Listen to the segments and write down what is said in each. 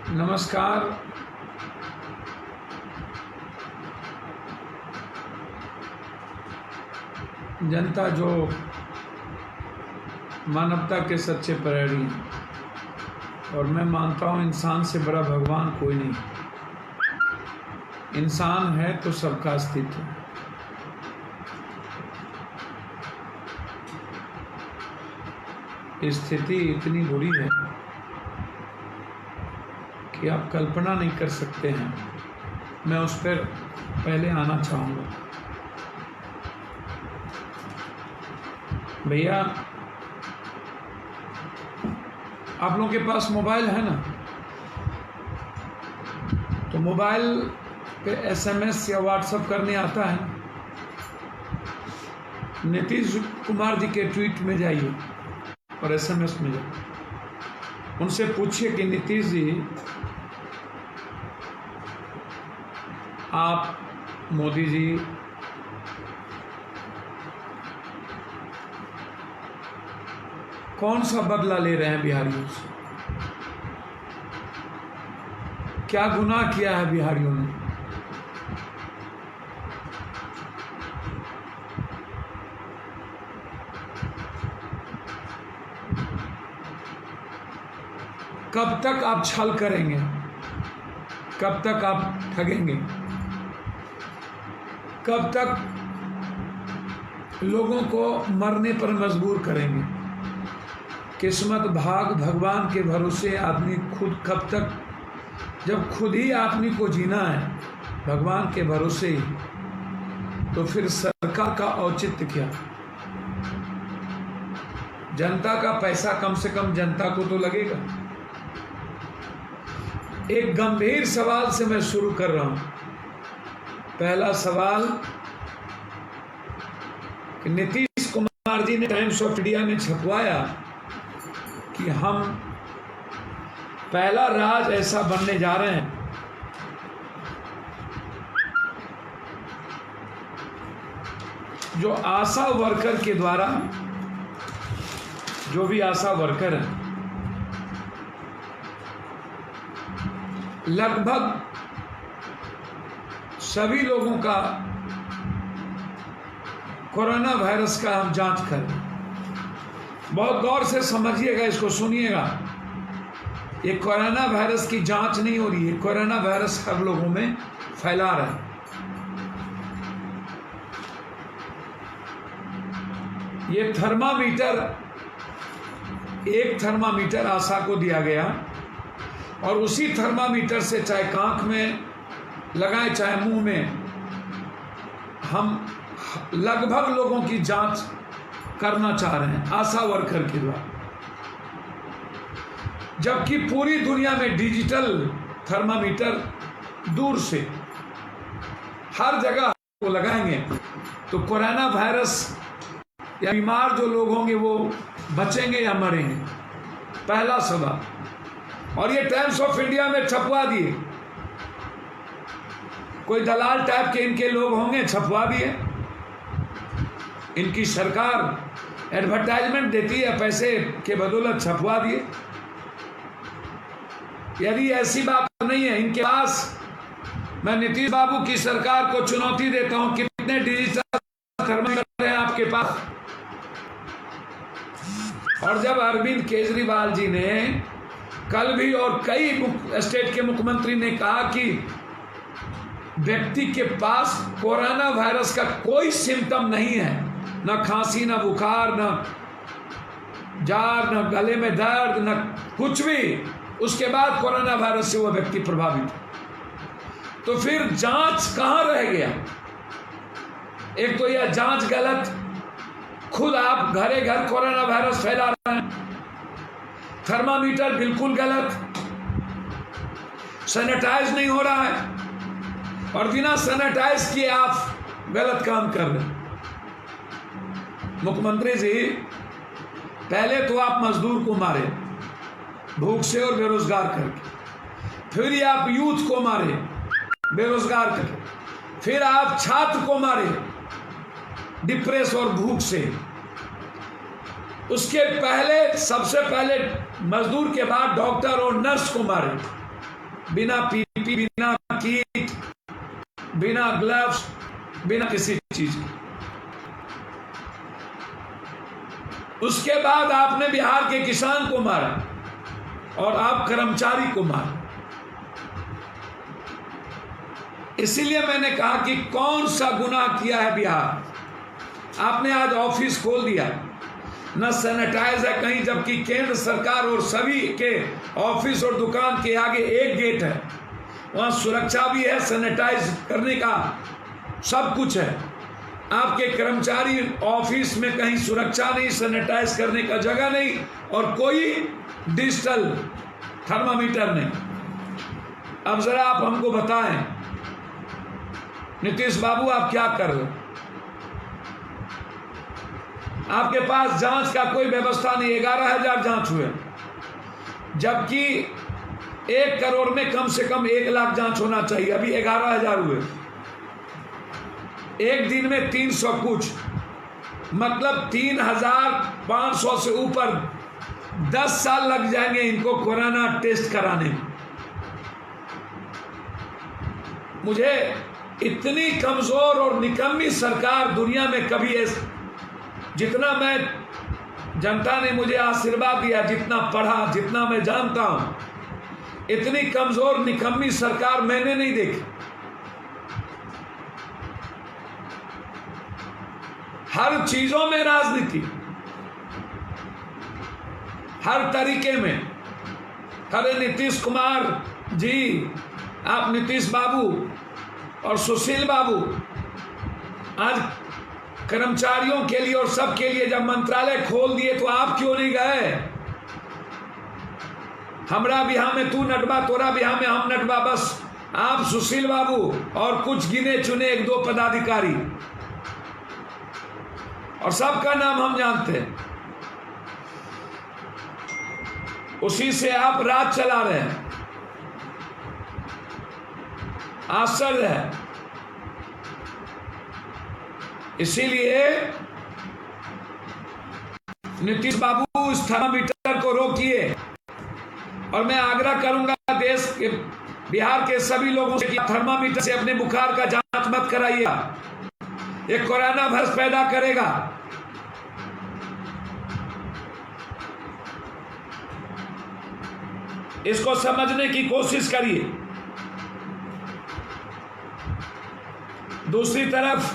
नमस्कार। जनता जो मानवता के सच्चे प्रहरी हैं, और मैं मानता हूँ इंसान से बड़ा भगवान कोई नहीं। इंसान है तो सबका अस्तित्व है। स्थिति इतनी बुरी है कि आप कल्पना नहीं कर सकते हैं। मैं उस पर पहले आना चाहूँगा। भैया, आप लोगों के पास मोबाइल है ना, तो मोबाइल पे SMS या व्हाट्सएप करने आता है ना। नीतीश कुमार जी के ट्वीट में जाइए और SMS में जाइए, उनसे पूछिए कि नीतीश जी, आप, मोदी जी, कौन सा बदला ले रहे हैं बिहारियों से? क्या गुनाह किया है बिहारियों ने? कब तक आप छल करेंगे? कब तक आप ठगेंगे? कब तक लोगों को मरने पर मजबूर करेंगे? किस्मत, भाग, भगवान के भरोसे आदमी खुद कब तक, जब खुद ही आदमी को जीना है भगवान के भरोसे ही, तो फिर सरकार का औचित्य क्या? जनता का पैसा कम से कम जनता को तो लगेगा। एक गंभीर सवाल से मैं शुरू कर रहा हूं। पहला सवाल कि नीतीश कुमार जी ने टाइम्स ऑफ इंडिया में छपवाया कि हम पहला राज ऐसा बनने जा रहे हैं जो आशा वर्कर के द्वारा, जो भी आशा वर्कर हैं, लगभग सभी लोगों का कोरोना वायरस का हम जांच करें। बहुत गौर से समझिएगा, इसको सुनिएगा। ये कोरोना वायरस की जांच नहीं हो रही है, कोरोना वायरस हर लोगों में फैला रहा है। ये थर्मामीटर, एक थर्मामीटर आशा को दिया गया, और उसी थर्मामीटर से चाहे कांख में लगाएं चाहे मुंह में, हम लगभग लोगों की जांच करना चाह रहे हैं आशा वर्कर के द्वारा। जबकि पूरी दुनिया में डिजिटल थर्मामीटर दूर से हर जगह वो लगाएंगे तो कोरोना वायरस या बीमार जो लोग होंगे वो बचेंगे या मरेंगे? पहला सवाल। और ये टाइम्स ऑफ इंडिया में छपवा दिए। कोई दलाल टाइप के इनके लोग होंगे, छपवा दिए। इनकी सरकार एडवर्टाइजमेंट देती है, पैसे के बदौलत छपवा दिए। यदि ऐसी बात नहीं है इनके पास, मैं नीतीश बाबू की सरकार को चुनौती देता हूं, कितने डिजिटल थर्मामीटर हैं आपके पास? और जब अरविंद केजरीवाल जी ने कल भी, और कई स्टेट के मुख्यमंत्री ने कहा कि व्यक्ति के पास कोरोना वायरस का कोई सिम्टम नहीं है, न खांसी, न बुखार, न जार, न गले में दर्द, न कुछ भी, उसके बाद कोरोना वायरस से वह व्यक्ति प्रभावित है, तो फिर जांच कहां रह गया? एक तो यह जांच गलत, खुद आप घरे घर कोरोना वायरस फैला रहे हैं। थर्मामीटर बिल्कुल गलत, सैनिटाइज नहीं हो रहा है, और बिना सैनिटाइज किए आप गलत काम कर रहे हैं। मुख्यमंत्री जी, पहले तो आप मजदूर को मारे भूख से और बेरोजगार करके, फिर आप यूथ को मारे बेरोजगार करके, फिर आप छात्र को मारे डिप्रेस और भूख से, उसके पहले, सबसे पहले मजदूर के बाद डॉक्टर और नर्स को मारे। बिना पीपी, बिना किट, बिना ग्लव्स, बिना किसी चीज के। उसके बाद आपने बिहार के किसान को मारा और आप कर्मचारी को मारा। इसीलिए मैंने कहा कि कौन सा गुनाह किया है बिहार। आपने आज ऑफिस खोल दिया, न सैनिटाइज है कहीं, जबकि केंद्र सरकार और सभी के ऑफिस और दुकान के आगे एक गेट है, वहां सुरक्षा भी है, सैनिटाइज करने का सब कुछ है। आपके कर्मचारी ऑफिस में कहीं सुरक्षा नहीं, सैनिटाइज करने का जगह नहीं, और कोई डिजिटल थर्मामीटर नहीं। अब जरा आप हमको बताएं, नीतीश बाबू आप क्या कर रहे हो? आपके पास जांच का कोई व्यवस्था नहीं। 11,000 जांच हुए, जबकि 1 करोड़ में कम से कम 1 लाख जांच होना चाहिए। अभी 11,000 हुए। एक दिन में 300 कुछ, मतलब 3,500 से ऊपर। 10 साल लग जाएंगे इनको कोरोना टेस्ट कराने में। मुझे इतनी कमजोर और निकम्मी सरकार दुनिया में कभी जितना मैं जनता ने मुझे आशीर्वाद दिया, जितना पढ़ा, जितना मैं जानता हूं, इतनी कमजोर निकम्मी सरकार मैंने नहीं देखी। हर चीजों में राजनीति, हर तरीके में। अरे नीतीश कुमार जी, आप नीतीश बाबू और सुशील बाबू आज कर्मचारियों के लिए और सबके लिए जब मंत्रालय खोल दिए तो आप क्यों नहीं गए? हमरा बिहार में तू नटवा, तोरा बिहार में हम नटवा। बस आप, सुशील बाबू और कुछ गिने चुने 1-2 पदाधिकारी, और सबका नाम हम जानते हैं। उसी से आप राज चला रहे हैं। आश्चर्य है। इसीलिए नीतीश बाबू इस थर्मामीटर को रोकिए, और मैं आग्रह करूंगा देश के, बिहार के सभी लोगों से कि थर्मामीटर से अपने बुखार का जांच मत कराइएगा। ये कोरोना वायरस पैदा करेगा। इसको समझने की कोशिश करिए। दूसरी तरफ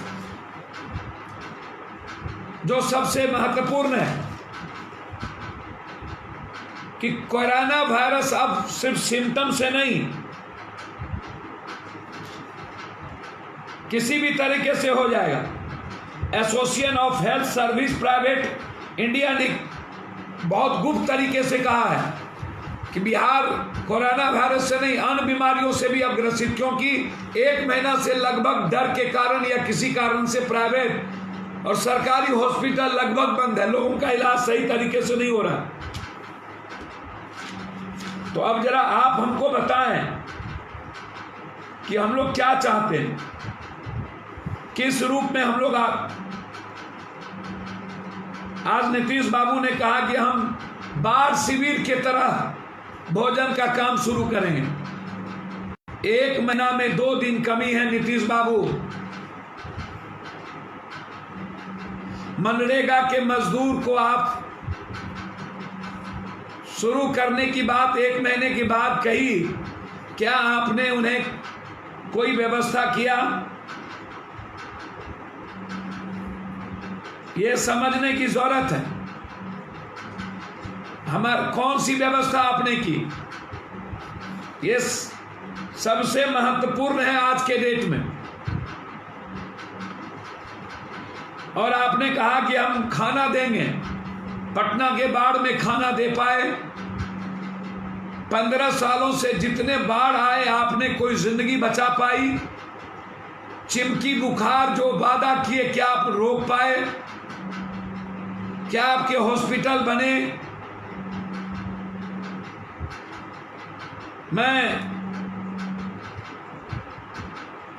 जो सबसे महत्वपूर्ण है कि कोरोना वायरस अब सिर्फ सिम्टम से नहीं, किसी भी तरीके से हो जाएगा। Association of health service private India ने बहुत गुप्त तरीके से कहा है कि बिहार कोरोना वायरस से नहीं, अन्य बीमारियों से भी अब ग्रसित, क्योंकि 1 महीना से लगभग डर के कारण या किसी कारण से प्राइवेट और सरकारी हॉस्पिटल लगभग बंद है। लोगों का इलाज सही तरीके से नहीं हो रहा। तो अब जरा आप हमको बताएं कि हम लोग क्या चाहते हैं, किस रूप में हम लोग आज नीतीश बाबू ने कहा कि हम बाढ़ शिविर की तरह भोजन का काम शुरू करेंगे। 1 महीना में 2 दिन कमी है नीतीश बाबू। मनरेगा के मजदूर को आप शुरू करने की बात 1 महीने के बाद कही, क्या आपने उन्हें कोई व्यवस्था किया? ये समझने की जरूरत है। हमारी कौन सी व्यवस्था आपने की? ये सबसे महत्वपूर्ण है आज के डेट में। और आपने कहा कि हम खाना देंगे। पटना के बाढ़ में खाना दे पाए? 15 सालों से जितने बाढ़ आए आपने कोई जिंदगी बचा पाई? चिमकी बुखार जो वादा किए क्या आप रोक पाए? क्या आपके हॉस्पिटल बने? मैं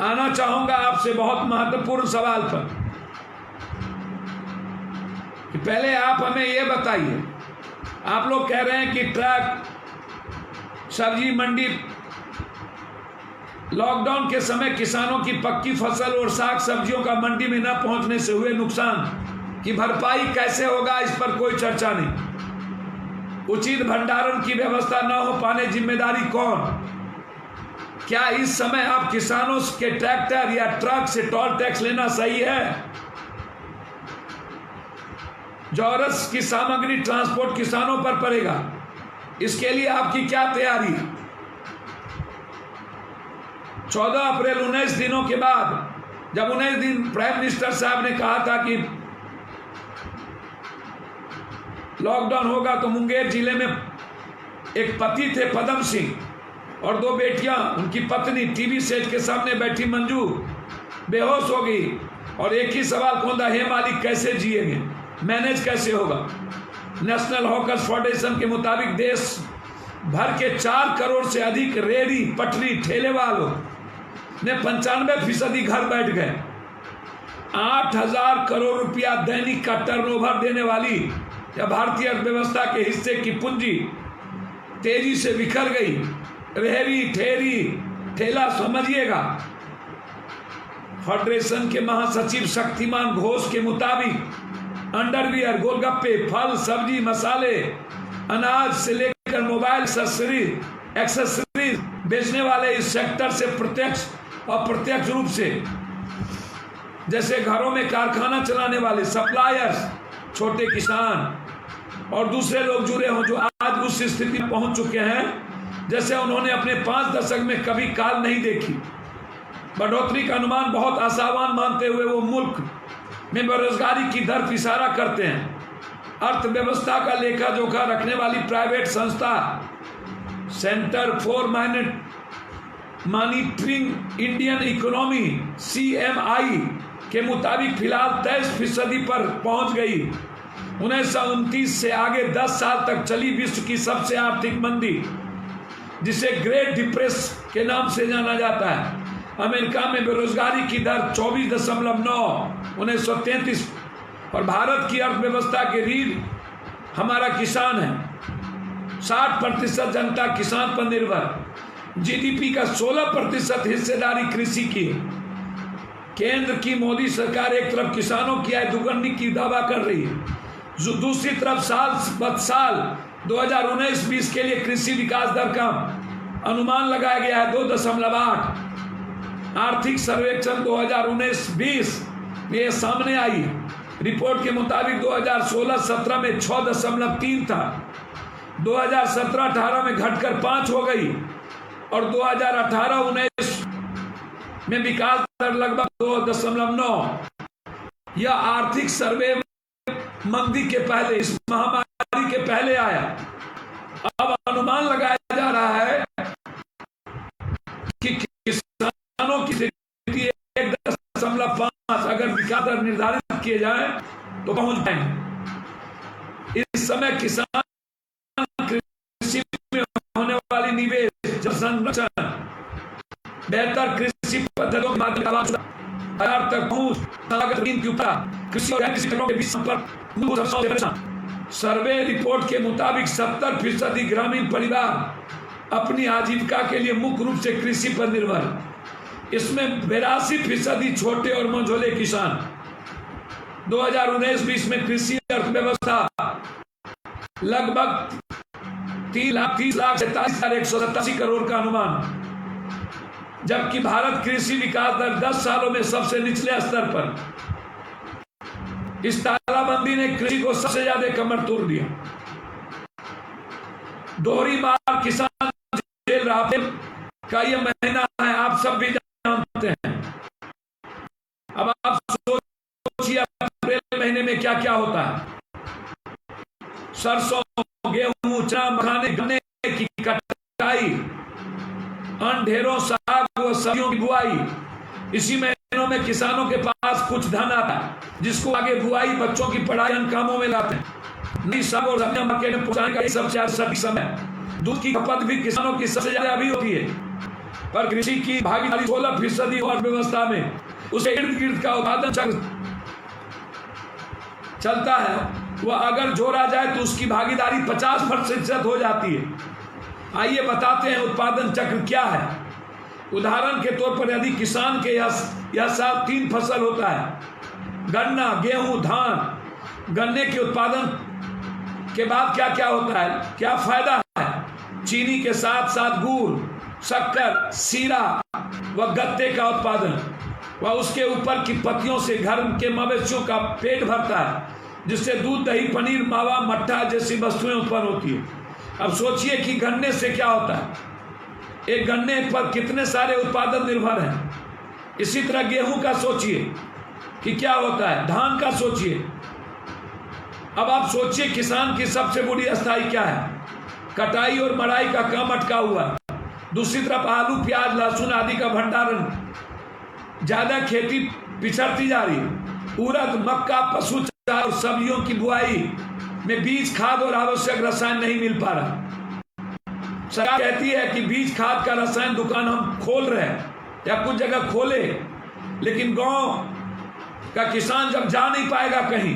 आना चाहूंगा आपसे बहुत महत्वपूर्ण सवाल पर कि पहले आप हमें यह बताइए, आप लोग कह रहे हैं कि ट्रक, सब्जी मंडी लॉकडाउन के समय किसानों की पक्की फसल और साग सब्जियों का मंडी में न पहुंचने से हुए नुकसान की भरपाई कैसे होगा, इस पर कोई चर्चा नहीं। उचित भंडारण की व्यवस्था न हो पाने जिम्मेदारी कौन? क्या इस समय आप किसानों के ट्रैक्टर या ट्रक से टोल टैक्स लेना सही है? जॉरस की सामग्री ट्रांसपोर्ट किसानों पर पड़ेगा, इसके लिए आपकी क्या तैयारी है? 14 अप्रैल 19 दिनों के बाद जब 19 दिन प्राइम मिनिस्टर साहब ने कहा था कि लॉकडाउन होगा, तो मुंगेर जिले में एक पति थे पदम सिंह और 2 बेटियां, उनकी पत्नी टीवी सेट के सामने बैठी मंजू बेहोश हो गई और एक ही सवाल कौंधा, हे मालिक कैसे जिएंगे, मैनेज कैसे होगा? नेशनल हॉकर्स फेडरेशन के मुताबिक देश भर के 4 करोड़ से अधिक रेहड़ी पटरी ठेले वालों ने 95% घर बैठ गए। 8,000 करोड़ रुपया दैनिक का टर्नओवर देने वाली या भारतीय अर्थव्यवस्था के हिस्से की पूंजी तेजी से बिखर गई। रेहड़ी ठेरी ठेला समझिएगा। फेडरेशन के महासचिव शक्तिमान घोष के मुताबिक अंडरवियर, गोलगप्पे, फल, सब्जी, मसाले, अनाज से लेकर मोबाइल एक्सेसरीज बेचने वाले इस सेक्टर से प्रत्यक्ष और प्रत्यक्ष रूप से, जैसे घरों में कारखाना चलाने वाले सप्लायर्स, छोटे किसान और दूसरे लोग जुड़े हों जो आज उस स्थिति में पहुंच चुके हैं जैसे उन्होंने अपने 5 दशक में कभी काल नहीं देखी। बढ़ोतरी का अनुमान बहुत आशावान मानते हुए वो मुल्क में बेरोजगारी की दर पर इशारा करते हैं। अर्थव्यवस्था का लेखा जोखा रखने वाली प्राइवेट संस्था centre for monitoring Indian economy CMI के मुताबिक फिलहाल 23% पर पहुंच गई। 1929 से आगे 10 साल तक चली विश्व की सबसे आर्थिक मंदी, जिसे ग्रेट डिप्रेशन के नाम से जाना जाता है। अमेरिका में बेरोजगारी की दर 24.9 1933 और भारत की अर्थव्यवस्था के रीढ़ हमारा किसान है। 60% जनता किसान पर निर्भर। GDP का 16% हिस्सेदारी कृषि की है। केंद्र की मोदी सरकार एक तरफ किसानों की आय दुगनी की दावा कर रही है, जो दूसरी तरफ साल 2019-20 के लिए कृषि विकास दर का अनुमान लगाया गया है 2.8। आर्थिक सर्वेक्षण 2019-20 में यह सामने आई। रिपोर्ट के मुताबिक 2016-17 में 6.3 था, 2017-18 में घटकर 5 हो गई और 2018-19 में विकास दर लगभग 2.9। यह आर्थिक सर्वे मंदी के पहले, इस महामारी के पहले आया। अब अनुमान लगाया जा रहा है कि किसानों की स्थिति 1.5 अगर विकास दर निर्धारित किए जाए तो पहुंच पाएंगे। इस समय किसान कृषि में होने वाली निवेश, जल संरक्षण, बेहतर कृषि पद्धतियों के माध्यम से बाजार तक पहुंच, कृषि और क्षेत्रों के बीच संपर्क। सर्वे रिपोर्ट के मुताबिक 70% ग्रामीण परिवार अपनी आजीविका के लिए मुख्य रूप से कृषि पर निर्भर। इसमें 82% छोटे और मझोले किसान। 2019-20 में कृषि अर्थव्यवस्था लगभग 3,30,47,187 करोड़ का अनुमान, जबकि भारत कृषि विकास दर 10 सालों में सबसे निचले स्तर पर। इस तालाबंदी ने कृषि को सबसे ज्यादा कमर तोड़ दिया। दोहरी मार किसान झेल रहा है का यह महीना है, आप सब भी जानते हैं। अब आप सोचिए अप्रैल महीने में क्या क्या होता है। सरसों, गेहूं, चना, मखाने, गन्ने की कटाई, ढेरों साग व सब्जियों की बुआई। इसी महीनों में किसानों के पास कुछ धन आता है जिसको आगे बुआई, बच्चों की पढ़ाई, अन्य कामों में लाते हैं। नई साग और सब्जियां मार्केट में पहुंचाने का सबसे सटीक समय। दूध की खपत भी किसानों की सबसे ज्यादा अभी होती है, पर कृषि की भागीदारी 16% अर्थव्यवस्था में, उसे इर्द गिर्द का उत्पादन चक्र चलता है। वह अगर जोड़ा जाए तो उसकी भागीदारी 50% हो जाती है। आइए बताते हैं उत्पादन चक्र क्या है। उदाहरण के तौर पर यदि किसान के यह साल 3 फसल होता है, गन्ना, गेहूं, धान, गन्ने के उत्पादन के बाद क्या क्या होता है, क्या फायदा है? चीनी के साथ साथ गुड़, शक्कर, सीरा व गत्ते का उत्पादन व उसके ऊपर की पत्तियों से घर के मवेशियों का पेट भरता है, जिससे दूध, दही, पनीर, मावा, मट्ठा जैसी वस्तुएं उत्पन्न होती है। अब सोचिए कि गन्ने से क्या होता है, एक गन्ने पर कितने सारे उत्पादन निर्भर हैं। इसी तरह गेहूं का सोचिए कि क्या होता है, धान का सोचिए। अब आप सोचिए किसान की सबसे बड़ी अस्थाई क्या है, कटाई और मड़ाई का काम अटका हुआ है। दूसरी तरफ आलू, प्याज, लहसुन आदि का भंडारण, ज्यादा खेती पिछड़ती जा रही है। उड़द, मक्का, पशु चारा और सब्जियों की बुआई में बीज, खाद और आवश्यक रसायन नहीं मिल पा रहा। सरकार कहती है कि बीज, खाद का रसायन दुकान हम खोल रहे हैं या कुछ जगह खोले, लेकिन गांव का किसान जब जा नहीं पाएगा कहीं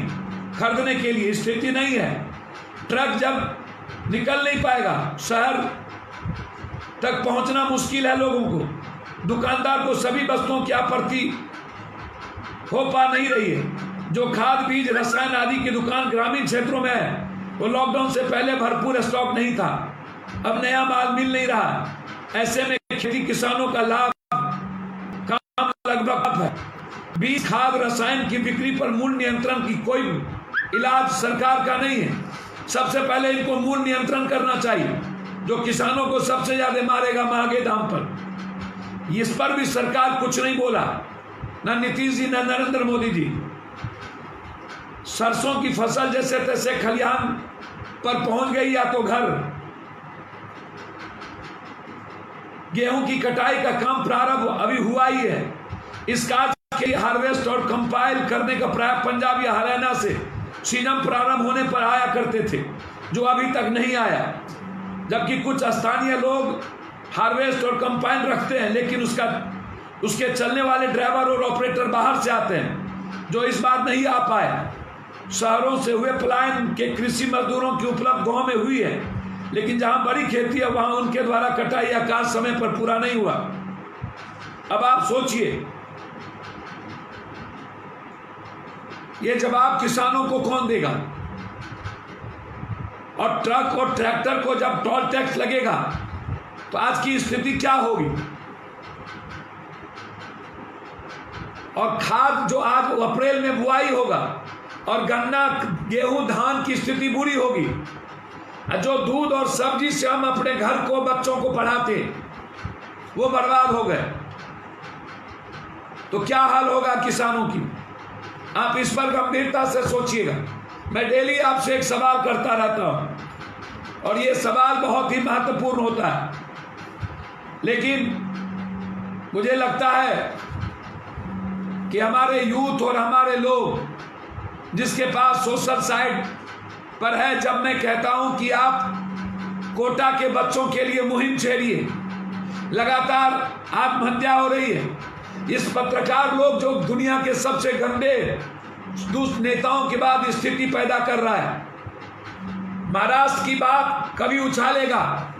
खरीदने के लिए, स्थिति नहीं है, ट्रक जब निकल नहीं पाएगा, शहर तक पहुंचना मुश्किल है लोगों को, दुकानदार को सभी वस्तुओं की आपूर्ति हो पा नहीं रही है। जो खाद, बीज, रसायन आदि की दुकान ग्रामीण क्षेत्रों में है, वो लॉकडाउन से पहले भरपूर स्टॉक नहीं था, अब नया माल मिल नहीं रहा। ऐसे में खेती किसानों का लाभ काम लगभग है। बीज, खाद, रसायन की बिक्री पर मूल्य नियंत्रण की कोई इलाज सरकार का नहीं है। सबसे पहले इनको मूल्य नियंत्रण करना चाहिए, जो किसानों को सबसे ज्यादा मारेगा महंगे दाम पर। इस पर भी सरकार कुछ नहीं बोला, ना नीतीश जी ना नरेंद्र मोदी जी। सरसों की फसल जैसे तैसे खलिहान पर पहुंच गई या तो घर। गेहूं की कटाई का काम प्रारंभ अभी हुआ ही है। इस कार्य के लिए हार्वेस्ट और कंपाइल करने का प्रयास पंजाब या हरियाणा से सीजन प्रारंभ होने पर आया करते थे, जो अभी तक नहीं आया। जबकि कुछ स्थानीय लोग हार्वेस्ट और कंपाइन रखते हैं, लेकिन उसके चलने वाले ड्राइवर और ऑपरेटर बाहर से आते हैं, जो इस बार नहीं आ पाए। शहरों से हुए पलायन के कृषि मजदूरों की उपलब्ध गांव में हुई है, लेकिन जहां बड़ी खेती है वहां उनके द्वारा कटाई या कार्य समय पर पूरा नहीं हुआ। अब आप सोचिए, ये जवाब किसानों को कौन देगा? और ट्रक और ट्रैक्टर को जब टोल टैक्स लगेगा तो आज की स्थिति क्या होगी? और खाद जो आज अप्रैल में बुआई होगा, और गन्ना, गेहूं, धान की स्थिति बुरी होगी। जो दूध और सब्जी से हम अपने घर को, बच्चों को पढ़ाते, वो बर्बाद हो गए, तो क्या हाल होगा किसानों की? आप इस पर गंभीरता से सोचिएगा। मैं डेली आपसे एक सवाल करता रहता हूं, और ये सवाल बहुत ही महत्वपूर्ण होता है, लेकिन मुझे लगता है कि हमारे यूथ और हमारे लोग जिसके पास सोशल साइट पर है, जब मैं कहता हूं कि आप कोटा के बच्चों के लिए मुहिम छेड़िए, लगातार आत्महत्या हो रही है। इस पत्रकार लोग जो दुनिया के सबसे गंदे दुष्ट नेताओं के बाद स्थिति पैदा कर रहा है। महाराष्ट्र की बात कभी उछालेगा,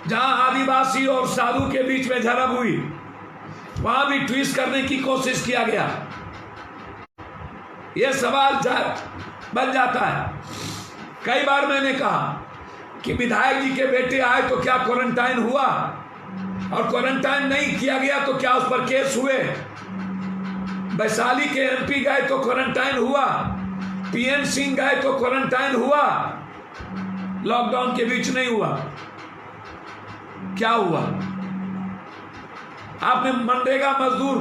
जहां आदिवासी और साधु के बीच में झड़प हुई, वहां भी ट्वीट करने की कोशिश किया गया। यह सवाल बन जाता है। कई बार मैंने कहा कि विधायक जी के बेटे आए तो क्या क्वारंटाइन हुआ, और क्वारंटाइन नहीं किया गया तो क्या उस पर केस हुए? वैशाली के एमपी गए तो क्वारंटाइन हुआ, पीएम सिंह गए तो क्वारंटाइन हुआ, लॉकडाउन के बीच नहीं हुआ। क्या हुआ? आपने मनरेगा मजदूर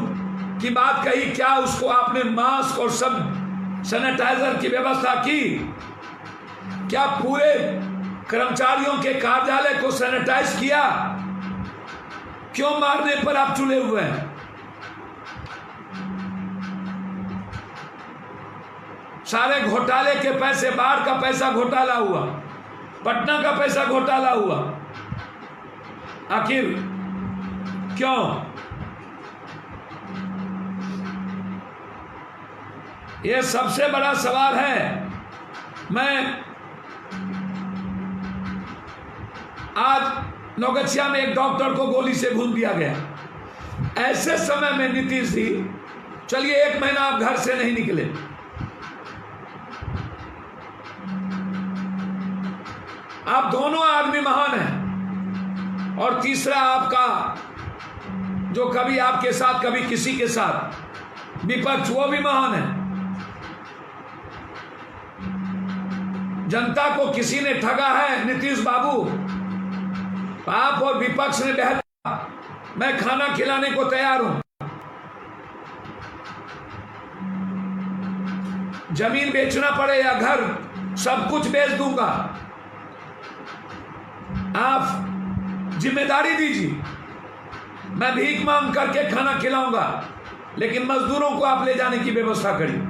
की बात कही, क्या उसको आपने मास्क और सब सैनिटाइजर की व्यवस्था की? क्या पूरे कर्मचारियों के कार्यालय को सैनिटाइज किया? क्यों मारने पर आप चुले हुए हैं? सारे घोटाले के पैसे, बाढ़ का पैसा घोटाला हुआ, पटना का पैसा घोटाला हुआ, आखिर क्यों? यह सबसे बड़ा सवाल है। मैं आज नौगछिया में एक डॉक्टर को गोली से भून दिया गया। ऐसे समय में नीतीश जी, चलिए 1 महीना आप घर से नहीं निकले, आप दोनों आदमी महान हैं। और तीसरा आपका जो कभी आपके साथ कभी किसी के साथ विपक्ष, वो भी महान है। जनता को किसी ने ठगा है नीतीश बाबू, आप और विपक्ष ने बहता, मैं खाना खिलाने को तैयार हूं, जमीन बेचना पड़े या घर, सब कुछ बेच दूंगा, आप जिम्मेदारी दीजिए, मैं भीख मांग करके खाना खिलाऊंगा, लेकिन मजदूरों को आप ले जाने की व्यवस्था करिए।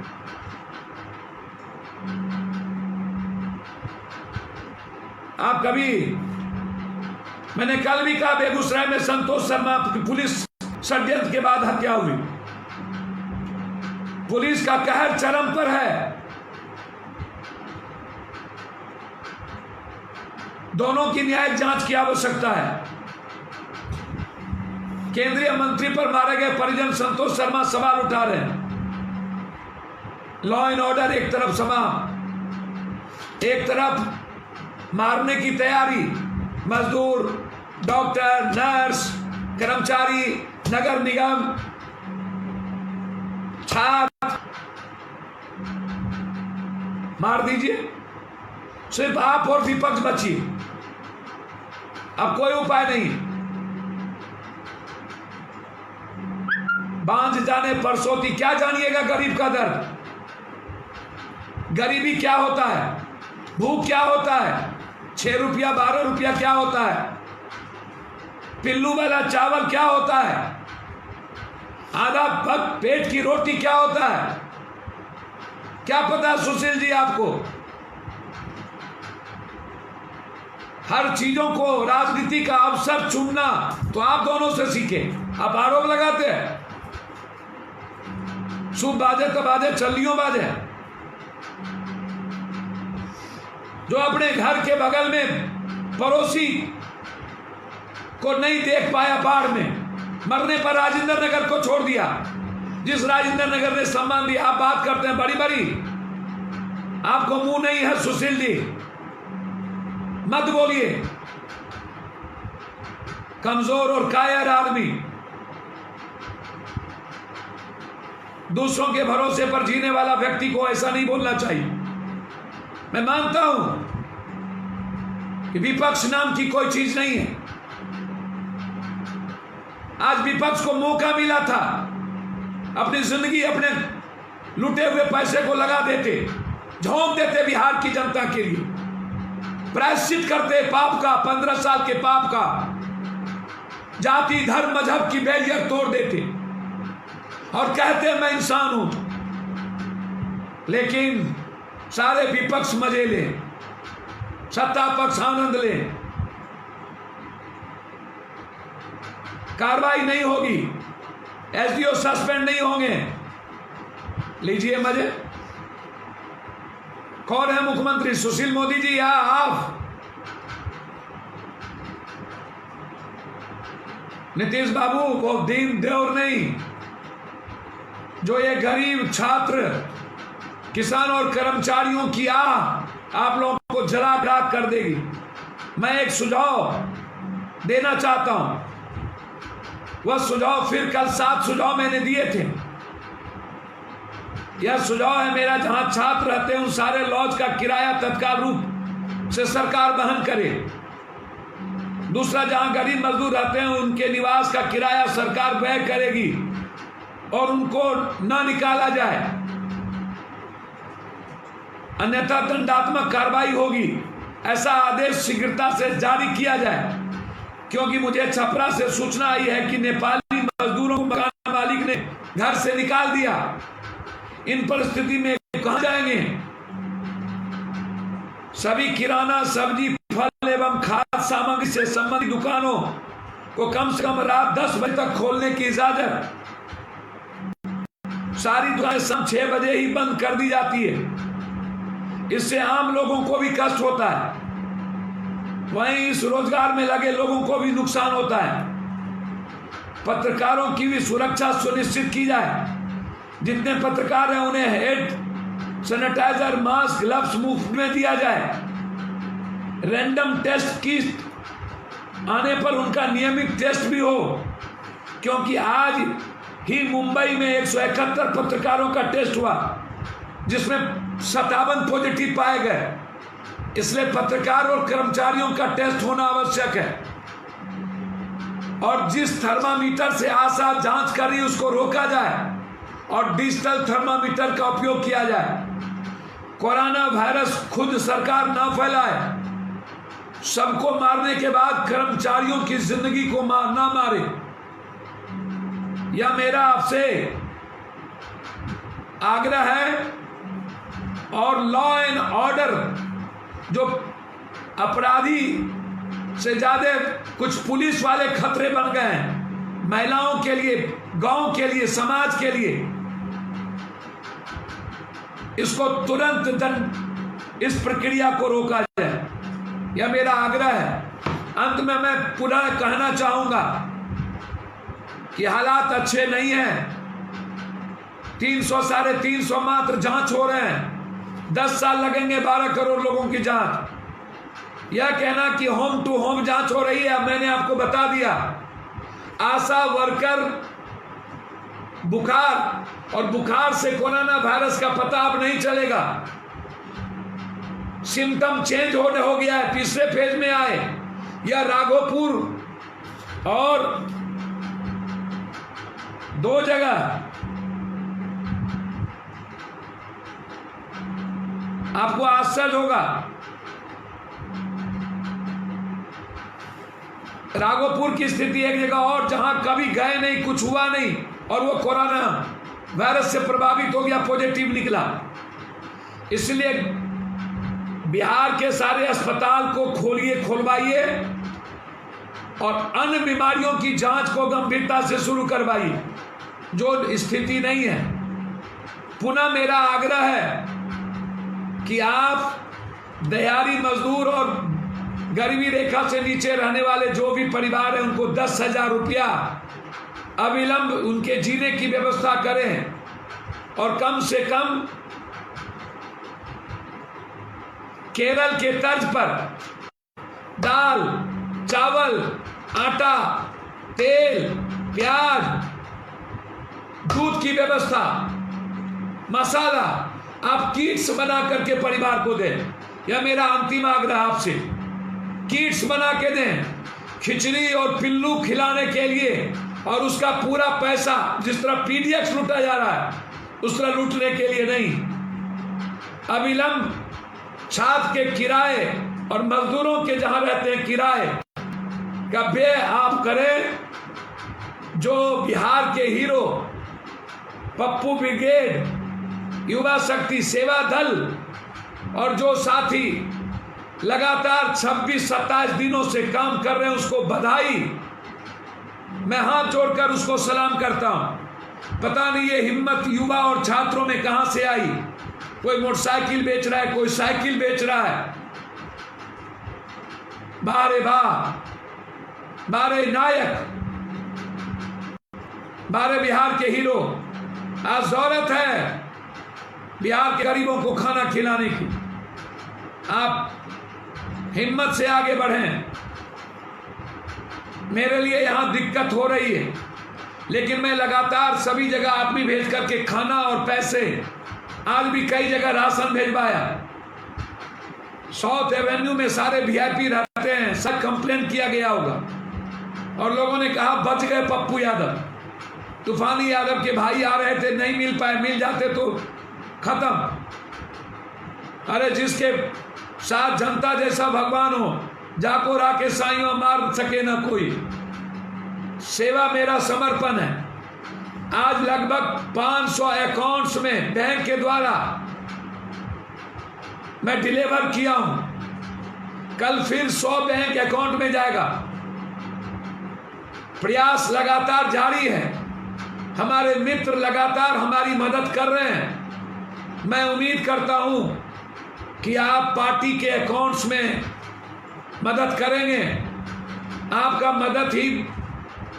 आप कभी, मैंने कल भी कहा, बेगूसराय में संतोष शर्मा की पुलिस षड्यंत्र के बाद हत्या हुई, पुलिस का कहर चरम पर है, दोनों की न्यायिक जांच की आवश्यकता है। केंद्रीय मंत्री पर मारे गए परिजन संतोष शर्मा सवाल उठा रहे हैं। लॉ एंड ऑर्डर एक तरफ समाप्त, एक तरफ मारने की तैयारी, मजदूर, डॉक्टर, नर्स, कर्मचारी, नगर निगम, छात्र, मार दीजिए, सिर्फ आप और विपक्ष बचिए, अब कोई उपाय नहीं। बांझ जाने परसोती, क्या जानिएगा गरीब का दर्द, गरीबी क्या होता है, भूख क्या होता है, 6 रुपया 12 रुपया क्या होता है, पिल्लू वाला चावल क्या होता है, आधा पक पेट की रोटी क्या होता है, क्या पता सुशील जी आपको? हर चीजों को राजनीति का अवसर चुनना तो आप दोनों से सीखे। आप आरोप लगाते हैं, शुभ बाजे तो बाजे, चलियों बाजे। जो अपने घर के बगल में पड़ोसी को नहीं देख पाया, बाढ़ में मरने पर राजेंद्र नगर को छोड़ दिया, जिस राजेंद्र नगर ने सम्मान दिया। आप बात करते हैं बड़ी बड़ी, आपको मुंह नहीं है सुशील जी, मत बोलिए। कमजोर और कायर आदमी, दूसरों के भरोसे पर जीने वाला व्यक्ति को ऐसा नहीं बोलना चाहिए। मैं मानता हूं कि विपक्ष नाम की कोई चीज नहीं है। आज विपक्ष को मौका मिला था, अपनी जिंदगी अपने लुटे हुए पैसे को लगा देते, झोंक देते बिहार की जनता के लिए, प्रायश्चित करते पाप का, 15 साल के पाप का, जाति धर्म मजहब की बैरियर तोड़ देते और कहते मैं इंसान हूं। लेकिन सारे विपक्ष मजे ले, सत्ता पक्ष आनंद ले, कार्रवाई नहीं होगी, एसडीओ सस्पेंड नहीं होंगे, लीजिए मजे। कौन है मुख्यमंत्री, सुशील मोदी जी या आप? नीतीश बाबू वो दीन देवर नहीं, जो ये गरीब छात्र, किसान और कर्मचारियों की आप लोगों को जला राख कर देगी। मैं एक सुझाव देना चाहता हूं, वह सुझाव फिर कल 7 सुझाव मैंने दिए थे। यह सुझाव है मेरा, जहां छात्र रहते हैं उन सारे लॉज का किराया तत्काल रूप से सरकार वहन करे। दूसरा, जहां गरीब मजदूर रहते हैं उनके निवास का किराया सरकार व्यय करेगी और उनको न निकाला जाए, अन्यथा दंडात्मक कार्रवाई होगी। ऐसा आदेश शीघ्रता से जारी किया जाए, क्योंकि मुझे छपरा से सूचना आई है कि नेपाली मजदूरों को मकान मालिक ने घर से निकाल दिया। इन परिस्थिति में कहां जाएंगे? सभी किराना, सब्जी, फल एवं खाद्य सामग्री से संबंधित दुकानों को कम से कम रात 10 बजे तक खोलने की इजाजत। सारी दुकानें शाम 6 बजे ही बंद कर दी जाती है। इससे आम लोगों को भी कष्ट होता है, वहीं इस रोजगार में लगे लोगों को भी नुकसान होता है। पत्रकारों की भी सुरक्षा सुनिश्चित की जाए। जितने पत्रकार हैं उन्हें हेड सैनिटाइजर, मास्क, ग्लव्स मुफ्त में दिया जाए। रैंडम टेस्ट की आने पर उनका नियमित टेस्ट भी हो, क्योंकि आज ही मुंबई में 171 पत्रकारों का टेस्ट हुआ जिसमें 57 पॉजिटिव पाए गए। इसलिए पत्रकार और कर्मचारियों का टेस्ट होना आवश्यक है और जिस थर्मामीटर से आशा जांच कर रही है उसको रोका जाए और डिजिटल थर्मामीटर का उपयोग किया जाए। कोरोना वायरस खुद सरकार ना फैलाए। सबको मारने के बाद कर्मचारियों की जिंदगी को ना मारे। यह मेरा आपसे आग्रह है। और लॉ एंड ऑर्डर, जो अपराधी से ज्यादा कुछ पुलिस वाले खतरे बन गए हैं महिलाओं के लिए, गांव के लिए, समाज के लिए, इसको तुरंत इस प्रक्रिया को रोका जाए, यह मेरा आग्रह है। अंत में मैं पुनः कहना चाहूंगा कि हालात अच्छे नहीं हैं। 300 साढ़े 300 मात्र जांच हो रहे हैं। 10 साल लगेंगे 12 करोड़ लोगों की जांच। यह कहना कि होम टू होम जांच हो रही है, मैंने आपको बता दिया। आशा वर्कर बुखार और बुखार से कोरोना वायरस का पता अब नहीं चलेगा। सिम्टम चेंज हो गया है, तीसरे फेज में आए। यह राघोपुर और 2 जगह आपको आश्चर्य होगा। राघोपुर की स्थिति एक जगह और जहां कभी गए नहीं, कुछ हुआ नहीं, और वो कोरोना वायरस से प्रभावित हो गया, पॉजिटिव निकला। इसलिए बिहार के सारे अस्पताल को खोलिए, खुलवाइए और अन्य बीमारियों की जांच को गंभीरता से शुरू करवाइए जो स्थिति नहीं है। पुनः मेरा आग्रह है कि आप दिहाड़ी मजदूर और गरीबी रेखा से नीचे रहने वाले जो भी परिवार हैं उनको 10,000 रुपया अविलंब उनके जीने की व्यवस्था करें और कम से कम केरल के तर्ज पर दाल, चावल, आटा, तेल, प्याज, दूध की व्यवस्था, मसाला आप किट्स बना करके परिवार को दें। यह मेरा अंतिम आग्रह आपसे। किट्स बना के दें, खिचड़ी और पिल्लू खिलाने के लिए, और उसका पूरा पैसा जिस तरह पीडीएक्स लूटा जा रहा है उस तरह लूटने के लिए नहीं। अविलंब छात्र के किराए और मजदूरों के जहां रहते हैं किराए का व्यय आप करें। जो बिहार के हीरो पप्पू ब्रिगेड, युवा शक्ति सेवा दल और जो साथी लगातार 26-27 दिनों से काम कर रहे हैं उसको बधाई। मैं हाथ जोड़कर उसको सलाम करता हूं। पता नहीं ये हिम्मत युवा और छात्रों में कहां से आई। कोई मोटरसाइकिल बेच रहा है, कोई साइकिल बेच रहा है। बारे वाह, बारे नायक, बारे बिहार के हीरो। आज जरूरत है बिहार के गरीबों को खाना खिलाने की। आप हिम्मत से आगे बढ़ें। मेरे लिए यहां दिक्कत हो रही है, लेकिन मैं लगातार सभी जगह आदमी भेज करके खाना और पैसे, आज भी कई जगह राशन भेजवाया। साउथ एवेन्यू में सारे वीआईपी रहते हैं, सब कंप्लेन किया गया होगा और लोगों ने कहा बच गए पप्पू यादव। तूफानी यादव के भाई आ रहे थे, नहीं मिल पाए, मिल जाते तो खत्म। अरे जिसके साथ जनता जैसा भगवान हो, जाको राके साइयों मार सके ना कोई। सेवा मेरा समर्पण है। आज लगभग 500 अकाउंट्स में बैंक के द्वारा मैं डिलीवर किया हूं। कल फिर 100 बैंक अकाउंट में जाएगा। प्रयास लगातार जारी है। हमारे मित्र लगातार हमारी मदद कर रहे हैं। मैं उम्मीद करता हूं कि आप पार्टी के अकाउंट्स में मदद करेंगे। आपका मदद ही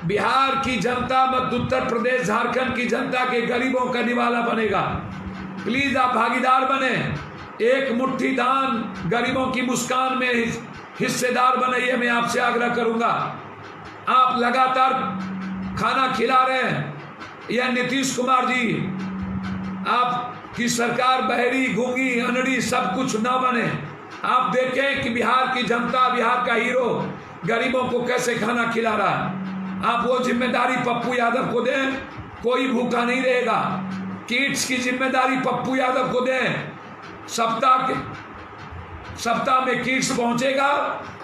बिहार की जनता, मध्य उत्तर प्रदेश, झारखंड की जनता के गरीबों का निवाला बनेगा। प्लीज आप भागीदार बने, एक मुट्ठी दान गरीबों की मुस्कान में हिस्सेदार बनाइए। मैं आपसे आग्रह करूंगा, आप लगातार खाना खिला रहे हैं, यह नीतीश कुमार जी, आपकी सरकार बहरी, गूंगी, अनड़ी सब कुछ ना बने। आप देखें कि बिहार की जनता, बिहार का हीरो गरीबों को कैसे खाना खिला रहा है। आप वो जिम्मेदारी पप्पू यादव को दें, कोई भूखा नहीं रहेगा। किट्स की जिम्मेदारी पप्पू यादव को दें, सप्ताह में किट्स पहुंचेगा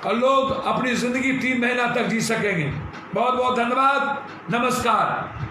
और लोग अपनी जिंदगी 3 महीना तक जी सकेंगे। बहुत बहुत धन्यवाद, नमस्कार।